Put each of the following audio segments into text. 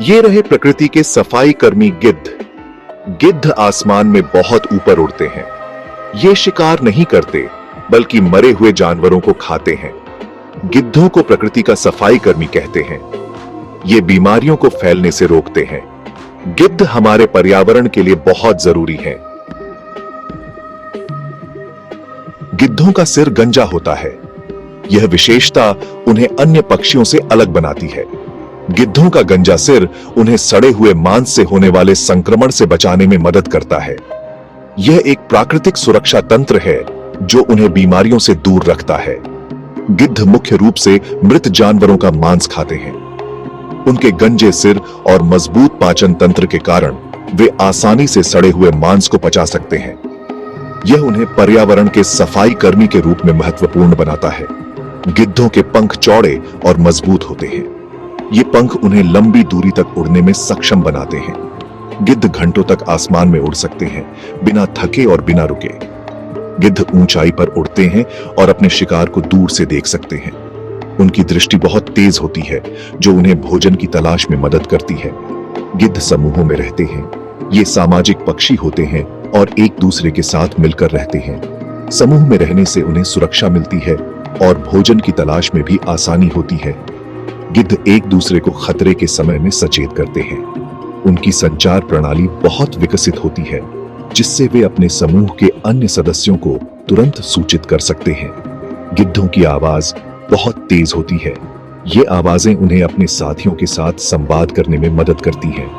ये रहे प्रकृति के सफाई कर्मी गिद्ध। गिद्ध आसमान में बहुत ऊपर उड़ते हैं। ये शिकार नहीं करते बल्कि मरे हुए जानवरों को खाते हैं। गिद्धों को प्रकृति का सफाई कर्मी कहते हैं। ये बीमारियों को फैलने से रोकते हैं। गिद्ध हमारे पर्यावरण के लिए बहुत जरूरी हैं। गिद्धों का सिर गंजा होता है। यह विशेषता उन्हें अन्य पक्षियों से अलग बनाती है। गिद्धों का गंजा सिर उन्हें सड़े हुए मांस से होने वाले संक्रमण से बचाने में मदद करता है। यह एक प्राकृतिक सुरक्षा तंत्र है जो उन्हें बीमारियों से दूर रखता है। गिद्ध मुख्य रूप से मृत जानवरों का मांस खाते हैं। उनके गंजे सिर और मजबूत पाचन तंत्र के कारण वे आसानी से सड़े हुए मांस को पचा सकते हैं। यह उन्हें पर्यावरण के सफाई कर्मी के रूप में महत्वपूर्ण बनाता है। गिद्धों के पंख चौड़े और मजबूत होते हैं। ये पंख उन्हें लंबी दूरी तक उड़ने में सक्षम बनाते हैं। गिद्ध घंटों तक आसमान में उड़ सकते हैं, बिना थके और बिना रुके। गिद्ध ऊंचाई पर उड़ते हैं और अपने शिकार को दूर से देख सकते हैं। उनकी दृष्टि बहुत तेज होती है, जो उन्हें भोजन की तलाश में मदद करती है। गिद्ध समूहों में रहते हैं। ये सामाजिक पक्षी होते हैं और एक दूसरे के साथ मिलकर रहते हैं। समूह में रहने से उन्हें सुरक्षा मिलती है और भोजन की तलाश में भी आसानी होती है। गिद्ध एक दूसरे को खतरे के समय में सचेत करते हैं। उनकी संचार प्रणाली बहुत विकसित होती है, जिससे वे अपने समूह के अन्य सदस्यों को तुरंत सूचित कर सकते हैं। गिद्धों की आवाज बहुत तेज होती है। ये आवाजें उन्हें अपने साथियों के साथ संवाद करने में मदद करती हैं।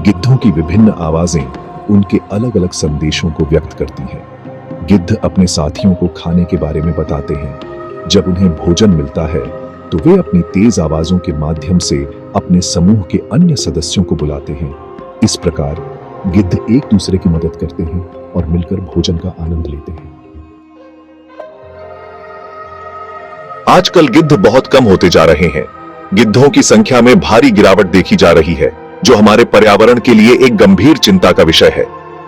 गिद्धों की विभिन्न आवाजें उनके अलग अलग संदेशों को व्यक्त करती हैं। गिद्ध अपने साथियों को खाने के बारे में बताते हैं। जब उन्हें भोजन मिलता है तो वे अपनी तेज आवाजों के माध्यम से अपने समूह के अन्य सदस्यों को बुलाते हैं। इस प्रकार गिद्ध एक दूसरे की मदद करते हैं और मिलकर भोजन का आनंद लेते हैं। आजकल गिद्ध बहुत कम होते जा रहे हैं। गिद्धों की संख्या में भारी गिरावट देखी जा रही है, जो हमारे पर्यावरण के लिए एक गंभीर चिंता का विषय है।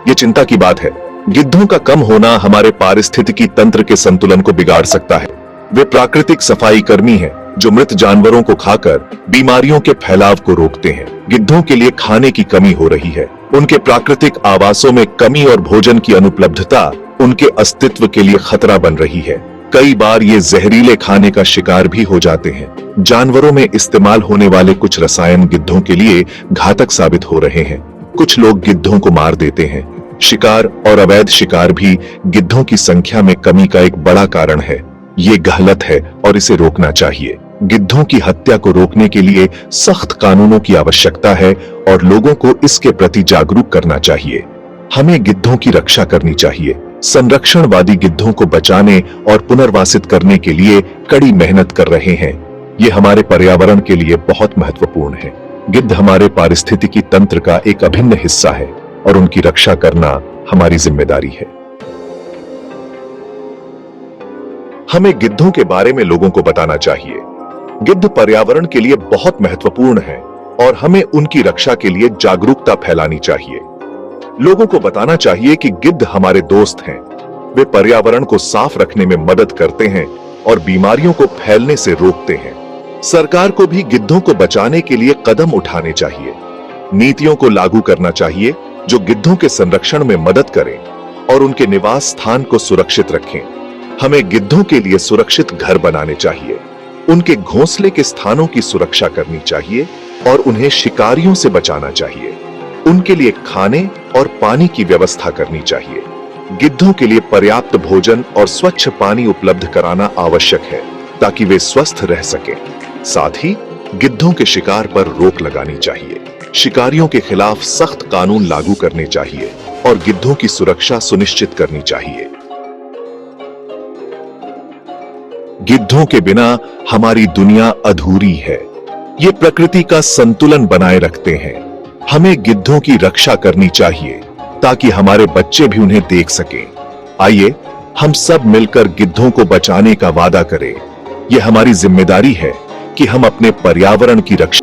ये चिंता की बात है। गिद्धों का कम होना हमारे पारिस्थितिकी तंत्र के संतुलन को बिगाड़ सकता है। वे प्राकृतिक सफाई कर्मी हैं, जो मृत जानवरों को खाकर बीमारियों के फैलाव को रोकते हैं। गिद्धों के लिए खाने की कमी हो रही है। उनके प्राकृतिक आवासों में कमी और भोजन की अनुपलब्धता उनके अस्तित्व के लिए खतरा बन रही है। कई बार ये जहरीले खाने का शिकार भी हो जाते हैं। जानवरों में इस्तेमाल होने वाले कुछ रसायन गिद्धों के लिए घातक साबित हो रहे हैं। कुछ लोग गिद्धों को मार देते हैं। शिकार और अवैध शिकार भी गिद्धों की संख्या में कमी का एक बड़ा कारण है। ये गलत है और इसे रोकना चाहिए। गिद्धों की हत्या को रोकने के लिए सख्त कानूनों की आवश्यकता है और लोगों को इसके प्रति जागरूक करना चाहिए। हमें गिद्धों की रक्षा करनी चाहिए। संरक्षणवादी गिद्धों को बचाने और पुनर्वासित करने के लिए कड़ी मेहनत कर रहे हैं। ये हमारे पर्यावरण के लिए बहुत महत्वपूर्ण है। गिद्ध हमारे पारिस्थितिकी तंत्र का एक अभिन्न हिस्सा है और उनकी रक्षा करना हमारी जिम्मेदारी है। हमें गिद्धों के बारे में लोगों को बताना चाहिए। गिद्ध पर्यावरण के लिए बहुत महत्वपूर्ण है और हमें उनकी रक्षा के लिए जागरूकता फैलानी चाहिए। लोगों को बताना चाहिए कि गिद्ध हमारे दोस्त हैं। वे पर्यावरण को साफ रखने में मदद करते हैं और बीमारियों को फैलने से रोकते हैं। सरकार को भी गिद्धों को बचाने के लिए कदम उठाने चाहिए। नीतियों को लागू करना चाहिए जो गिद्धों के संरक्षण में मदद करें और उनके निवास स्थान को सुरक्षित रखें। हमें गिद्धों के लिए सुरक्षित घर बनाने चाहिए। उनके घोंसले के स्थानों की सुरक्षा करनी चाहिए और उन्हें शिकारियों से बचाना चाहिए। उनके लिए खाने और पानी की व्यवस्था करनी चाहिए। गिद्धों के लिए पर्याप्त भोजन और स्वच्छ पानी उपलब्ध कराना आवश्यक है ताकि वे स्वस्थ रह सकें। साथ ही गिद्धों के शिकार पर रोक लगानी चाहिए। शिकारियों के खिलाफ सख्त कानून लागू करने चाहिए और गिद्धों की सुरक्षा सुनिश्चित करनी चाहिए। गिद्धों के बिना हमारी दुनिया अधूरी है। ये प्रकृति का संतुलन बनाए रखते हैं। हमें गिद्धों की रक्षा करनी चाहिए ताकि हमारे बच्चे भी उन्हें देख सकें। आइए हम सब मिलकर गिद्धों को बचाने का वादा करें। यह हमारी जिम्मेदारी है कि हम अपने पर्यावरण की रक्षा